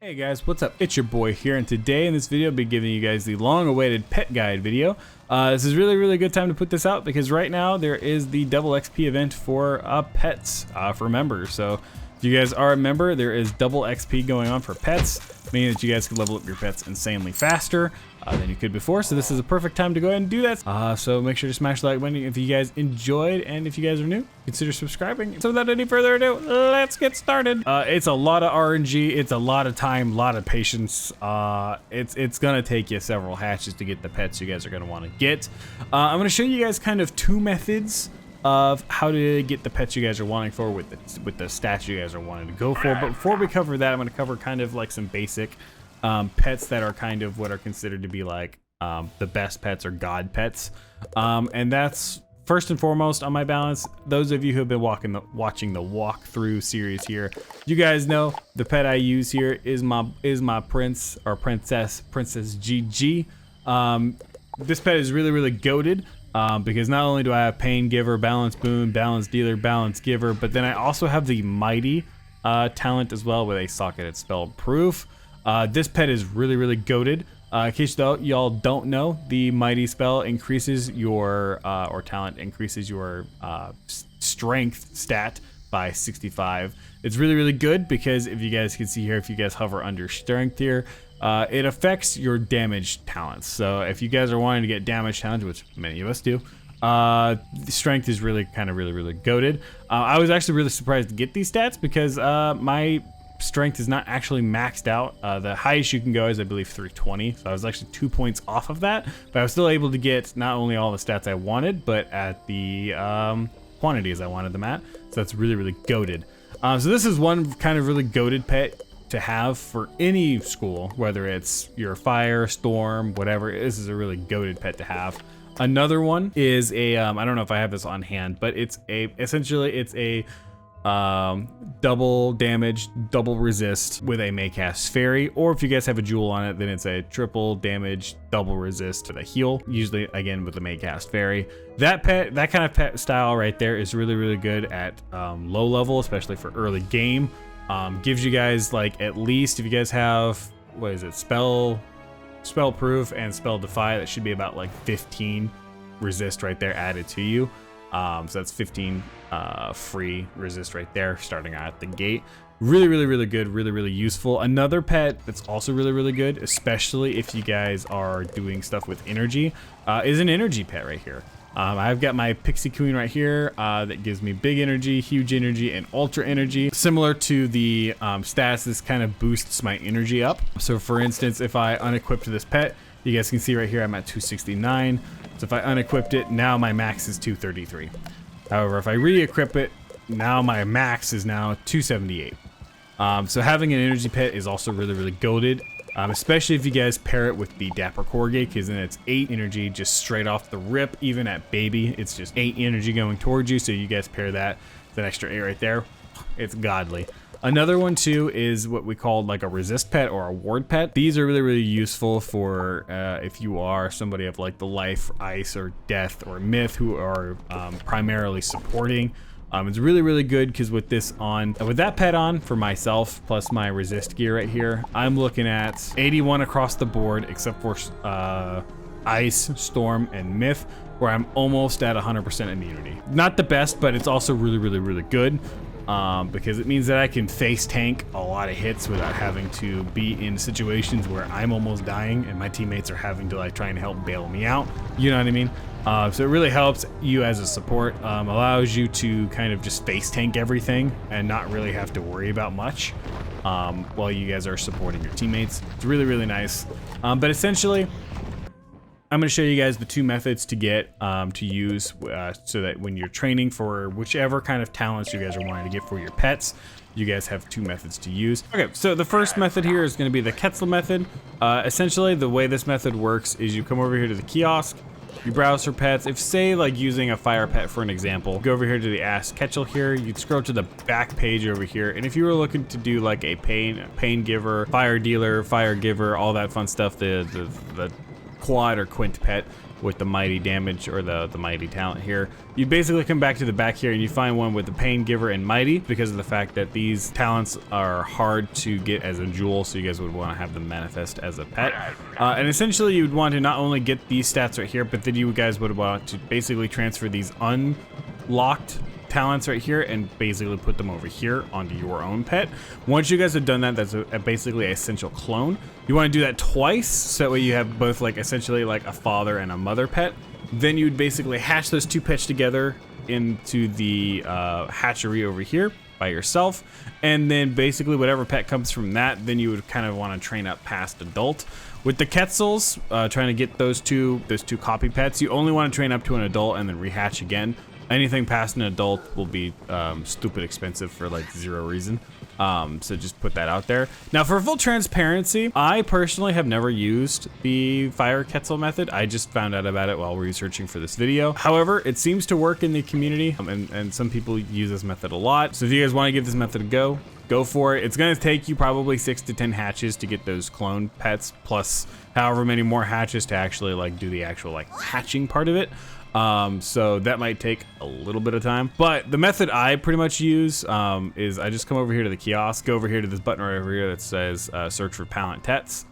Hey guys, what's up? It's your boy here, and today in this video I'll be giving you guys the long-awaited pet guide video. This is really good time to put this out because right now there is the double XP event for pets for members. So if you guys are a member, there is double XP going on for pets, meaning that you guys can level up your pets insanely faster than you could before. So this is a perfect time to go ahead and do that. So make sure to smash the like button if you guys enjoyed, and if you guys are new, consider subscribing. So without any further ado, let's get started. It's a lot of RNG, it's a lot of time, a lot of patience. It's gonna take you several hatches to get the pets you guys are gonna want to get. I'm gonna show you guys kind of two methods of how to get the pets you guys are wanting for with the stats you guys are wanting to go for. But before we cover that, I'm gonna cover kind of like some basic pets that are kind of what are considered to be like the best pets or god pets. And that's first and foremost on my balance. Those of you who have been watching the walkthrough series here, you guys know the pet I use here is my prince or princess GG. This pet is really goated because not only do I have pain giver, balance boon, balance dealer, balance giver, but then I also have the mighty talent as well with a socketed spell proof. This pet is really goated. In case y'all don't know, the mighty spell increases your or talent increases your strength stat by 65. It's really good because if you guys can see here, if you guys hover under strength here, it affects your damage talents. So if you guys are wanting to get damage talents, which many of us do, the strength is really goated. I was actually really surprised to get these stats because my strength is not actually maxed out. The highest you can go is I believe 320, so I was actually 2 points off of that, but I was still able to get not only all the stats I wanted, but at the quantities I wanted them at. So that's really goated. So this is one kind of really goated pet to have for any school, whether it's your fire, storm, whatever. This is a really goated pet to have. Another one is a I don't know if I have this on hand, but it's a double damage, double resist with a Maycast fairy, or if you guys have a jewel on it, then it's a triple damage, double resist to the heal, usually again with the Maycast fairy. That kind of pet style right there is really good at low level, especially for early game. Gives you guys like at least, if you guys have, what is it, spell proof and spell defy, that should be about like 15 resist right there added to you. So that's 15 free resist right there starting out at the gate. Really good, really useful. Another pet that's also really good, especially if you guys are doing stuff with energy, is an energy pet right here. I've got my Pixie Queen right here that gives me big energy, huge energy, and ultra energy. Similar to the stats, this kind of boosts my energy up. So for instance, if I unequip this pet, you guys can see right here I'm at 269. So if I unequipped it, now my max is 233. However, if I re-equip it, now my max is now 278. So having an energy pet is also really goated, especially if you guys pair it with the Dapper Corgi, because then it's 8 energy just straight off the rip. Even at baby, it's just 8 energy going towards you. So you guys pair that with an extra 8 right there. It's godly. Another one too is what we call like a resist pet or a ward pet. These are really useful for if you are somebody of like the life, ice, or death, or myth who are primarily supporting. It's really good because with that pet on for myself plus my resist gear right here, I'm looking at 81 across the board except for ice, storm, and myth, where I'm almost at 100% immunity. Not the best, but it's also really good. Because it means that I can face tank a lot of hits without having to be in situations where I'm almost dying and my teammates are having to like try and help bail me out. You know what I mean? So it really helps you as a support, allows you to kind of just face tank everything and not really have to worry about much while you guys are supporting your teammates. It's really nice. But essentially, I'm going to show you guys the two methods to get to use so that when you're training for whichever kind of talents you guys are wanting to get for your pets, you guys have two methods to use. Okay, so the first method here is going to be the Quetzal method. Essentially, the way this method works is you come over here to the kiosk, you browse for pets. If say like using a fire pet for an example, go over here to the Ask Quetzal here, you'd scroll to the back page over here, and if you were looking to do like a pain giver, fire dealer, fire giver, all that fun stuff, the quad or quint pet with the mighty damage or the mighty talent here. You basically come back to the back here and you find one with the pain giver and mighty, because of the fact that these talents are hard to get as a jewel, so you guys would want to have them manifest as a pet. And essentially you would want to not only get these stats right here, but then you guys would want to basically transfer these unlocked talents right here and basically put them over here onto your own pet. Once you guys have done that, that's basically an essential clone. You want to do that twice, so that way you have both like essentially like a father and a mother pet. Then you'd basically hatch those two pets together into the hatchery over here by yourself, and then basically whatever pet comes from that, then you would kind of want to train up past adult. With the Quetzals, trying to get those two copy pets, you only want to train up to an adult and then rehatch again. Anything past an adult will be stupid expensive for like zero reason. So just put that out there. Now for full transparency, I personally have never used the fire Quetzal method. I just found out about it while researching for this video. However, it seems to work in the community, and some people use this method a lot. So if you guys want to give this method a go for it. It's gonna take you probably 6 to 10 hatches to get those clone pets, plus however many more hatches to actually like do the actual like hatching part of it. So that might take a little bit of time, but the method I pretty much use is I just come over here to the kiosk, go over here to this button right over here that says search for talent pets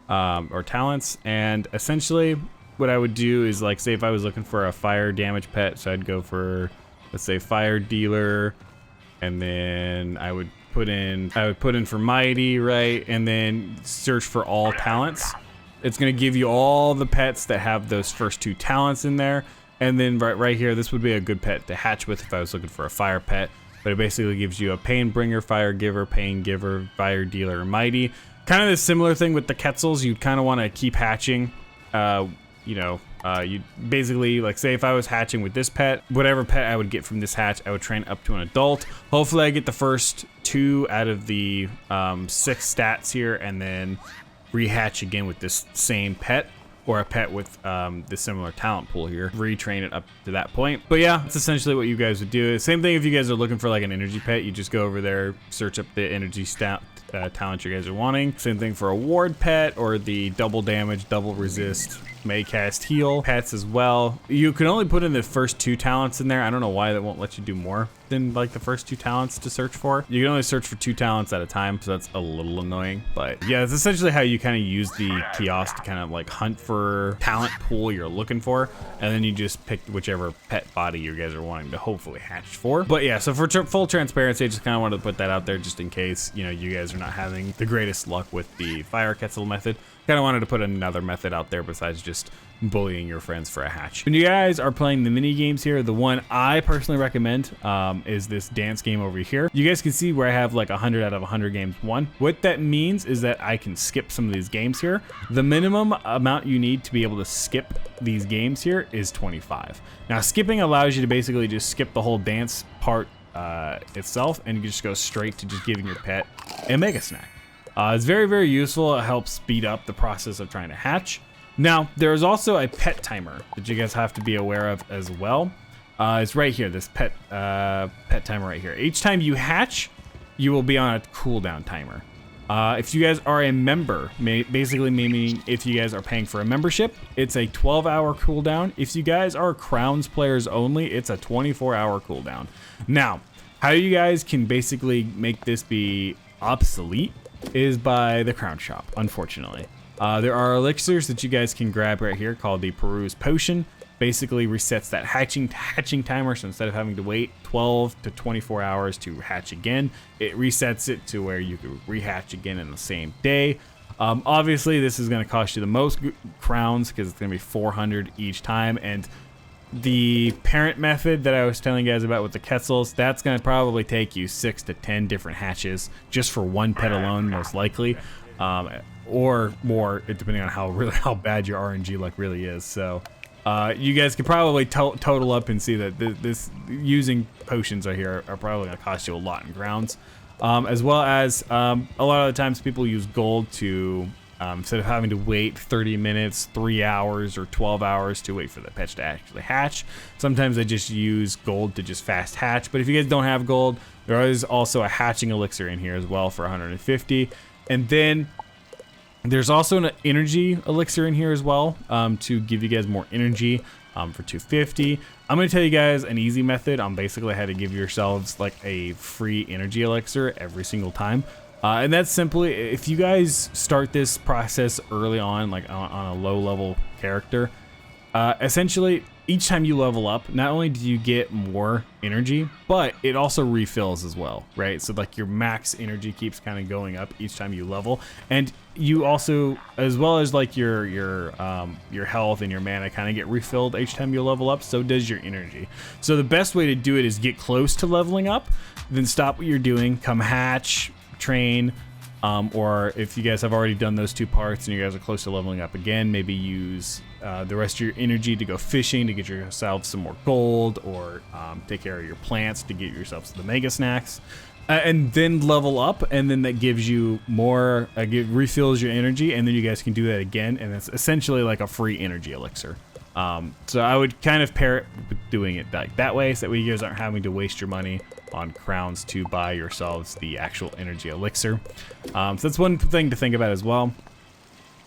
or talents, and essentially what I would do is, like, say if I was looking for a fire damage pet, so I'd go for, let's say, fire dealer, and then I would put in for mighty, right, and then search for all talents. It's gonna give you all the pets that have those first 2 talents in there. And then right here, this would be a good pet to hatch with if I was looking for a fire pet. But it basically gives you a pain bringer, fire giver, pain giver, fire dealer, mighty. Kind of the similar thing with the Quetzals. You'd kind of want to keep hatching. You basically, like, say if I was hatching with this pet, whatever pet I would get from this hatch, I would train up to an adult. Hopefully I get the first 2 out of the 6 stats here, and then rehatch again with this same pet, or a pet with the similar talent pool here. Retrain it up to that point. But yeah, that's essentially what you guys would do. Same thing if you guys are looking for like an energy pet, you just go over there, search up the energy talent you guys are wanting. Same thing for a ward pet or the double damage, double resist, may cast heal pets as well. You can only put in the first 2 talents in there. I don't know why that won't let you do more than like the first 2 talents to search for. You can only search for 2 talents at a time, so that's a little annoying. But yeah, it's essentially how you kind of use the kiosk to kind of like hunt for talent pool you're looking for, and then you just pick whichever pet body you guys are wanting to hopefully hatch for. But yeah, so for full transparency, I just kind of wanted to put that out there just in case, you know, you guys are not having the greatest luck with the fire Quetzal method. Kind of wanted to put another method out there besides just bullying your friends for a hatch. When you guys are playing the mini games here, the one I personally recommend is this dance game over here. You guys can see where I have like 100 out of 100 games won. What that means is that I can skip some of these games here. The minimum amount you need to be able to skip these games here is 25. Now skipping allows you to basically just skip the whole dance part itself, and you can just go straight to just giving your pet a mega snack. It's very, very useful. It helps speed up the process of trying to hatch. Now, there is also a pet timer that you guys have to be aware of as well. It's right here, this pet timer right here. Each time you hatch, you will be on a cooldown timer. If you guys are a member, basically meaning if you guys are paying for a membership, it's a 12-hour cooldown. If you guys are Crowns players only, it's a 24-hour cooldown. Now, how you guys can basically make this be obsolete is by the Crown Shop, unfortunately. There are elixirs that you guys can grab right here called the Peruse Potion. Basically resets that hatching timer, so instead of having to wait 12 to 24 hours to hatch again, it resets it to where you can rehatch again in the same day. Obviously, this is going to cost you the most crowns because it's going to be 400 each time, and the parent method that I was telling you guys about with the Quetzals, that's going to probably take you 6 to 10 different hatches just for one pet alone, most likely, or more, depending on how bad your RNG luck really is. So you guys can probably total up and see that this using potions right here are probably going to cost you a lot in grounds, as well as a lot of the times people use gold to instead of having to wait 30 minutes, 3 hours, or 12 hours to wait for the pets to actually hatch. Sometimes they just use gold to just fast hatch. But if you guys don't have gold, there is also a hatching elixir in here as well for 150. And then There's also an energy elixir in here as well, to give you guys more energy, for 250. I'm going to tell you guys an easy method on basically how to give yourselves like a free energy elixir every single time. And that's simply, if you guys start this process early on, like on a low level character, essentially each time you level up, not only do you get more energy, but it also refills as well, right? So like your max energy keeps kind of going up each time you level, and you also, as well as like your health and your mana kind of get refilled each time you level up, so does your energy. So the best way to do it is get close to leveling up, then stop what you're doing, come hatch, train, or if you guys have already done those two parts and you guys are close to leveling up again, maybe use the rest of your energy to go fishing to get yourself some more gold, or take care of your plants to get yourself the mega snacks, and then level up, and then that gives you more, refills your energy, and then you guys can do that again, and it's essentially like a free energy elixir. So I would kind of pair it with doing it like that way, so that way you guys aren't having to waste your money on crowns to buy yourselves the actual energy elixir. So that's one thing to think about as well.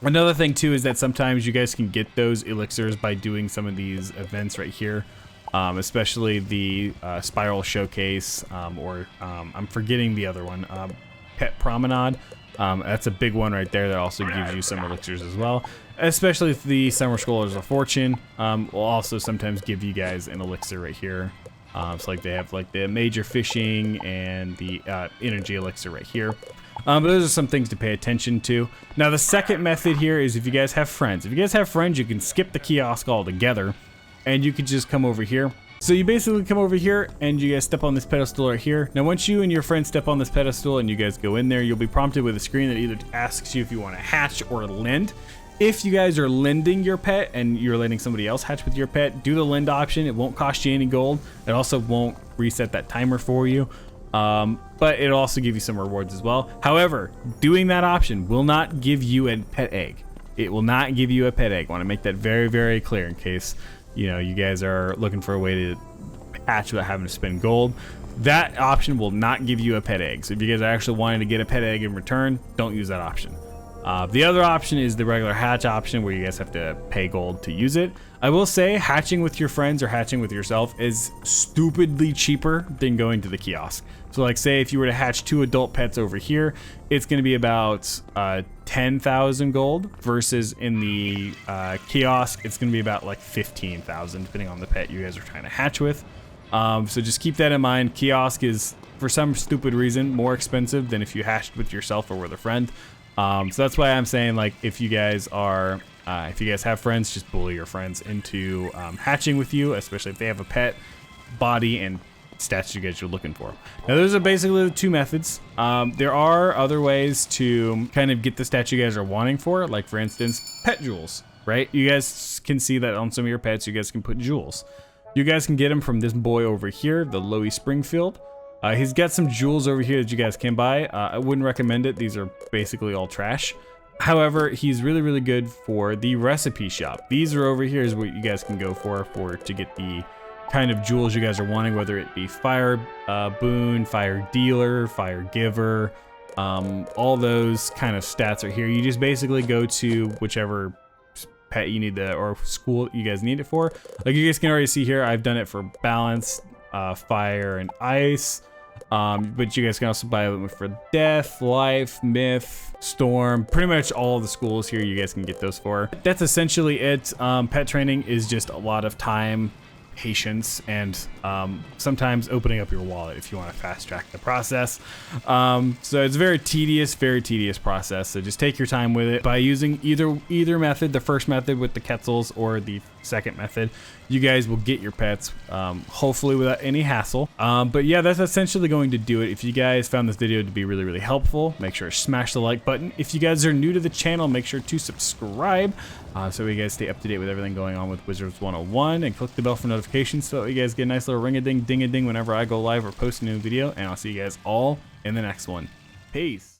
Another thing too is that sometimes you guys can get those elixirs by doing some of these events right here, especially the Spiral Showcase, or I'm forgetting the other one, Pet Promenade. That's a big one right there that also gives you some elixirs as well. Especially if the Summer Scholars of Fortune will also sometimes give you guys an elixir right here. So like they have like the major fishing and the energy elixir right here. But those are some things to pay attention to. Now the second method here is if you guys have friends. If you guys have friends, you can skip the kiosk altogether, and you could just come over here. So you basically come over here and you guys step on this pedestal right here. Now once you and your friends step on this pedestal and you guys go in there, you'll be prompted with a screen that either asks you if you want to hatch or lend. If you guys are lending your pet and you're letting somebody else hatch with your pet, do the lend option. It won't cost you any gold. It also won't reset that timer for you. But it'll also give you some rewards as well. However, doing that option will not give you a pet egg. It will not give you a pet egg. I want to make that very, very clear in case, you know, you guys are looking for a way to hatch without having to spend gold. That option will not give you a pet egg. So if you guys are actually wanting to get a pet egg in return, don't use that option. The other option is the regular hatch option, where you guys have to pay gold to use it. I will say hatching with your friends or hatching with yourself is stupidly cheaper than going to the kiosk. So like say if you were to hatch 2 adult pets over here, it's going to be about 10,000 gold, versus in the kiosk it's going to be about like 15,000 depending on the pet you guys are trying to hatch with. So just keep that in mind. Kiosk is, for some stupid reason, more expensive than if you hatched with yourself or with a friend. So that's why I'm saying, like, if you guys are, if you guys have friends, just bully your friends into hatching with you, especially if they have a pet, body, and stats you guys are looking for. Now, those are basically the 2 methods. There are other ways to kind of get the stats you guys are wanting for, like, for instance, pet jewels, right? You guys can see that on some of your pets, you guys can put jewels. You guys can get them from this boy over here, the Loey Springfield. He's got some jewels over here that you guys can buy. I wouldn't recommend it. These are basically all trash. However, he's really, really good for the recipe shop. These are over here is what you guys can go for to get the kind of jewels you guys are wanting, whether it be fire boon, fire dealer, fire giver, all those kind of stats are here. You just basically go to whichever pet you need or school you guys need it for. Like you guys can already see here, I've done it for balance, fire, and ice. But you guys can also buy them for death, life, myth, storm, pretty much all of the schools here you guys can get those for. That's essentially it. Pet training is just a lot of time, patience, and sometimes opening up your wallet if you want to fast track the process. So it's a very tedious process. So just take your time with it. By using either method, the first method with the Quetzals or the second method, you guys will get your pets hopefully without any hassle. But yeah, that's essentially going to do it. If you guys found this video to be really, really helpful, make sure to smash the like button. If you guys are new to the channel, make sure to subscribe so you guys stay up to date with everything going on with Wizards101, and click the bell for notifications so that you guys get a nice little ring-a-ding, ding-a-ding whenever I go live or post a new video. And I'll see you guys all in the next one. Peace.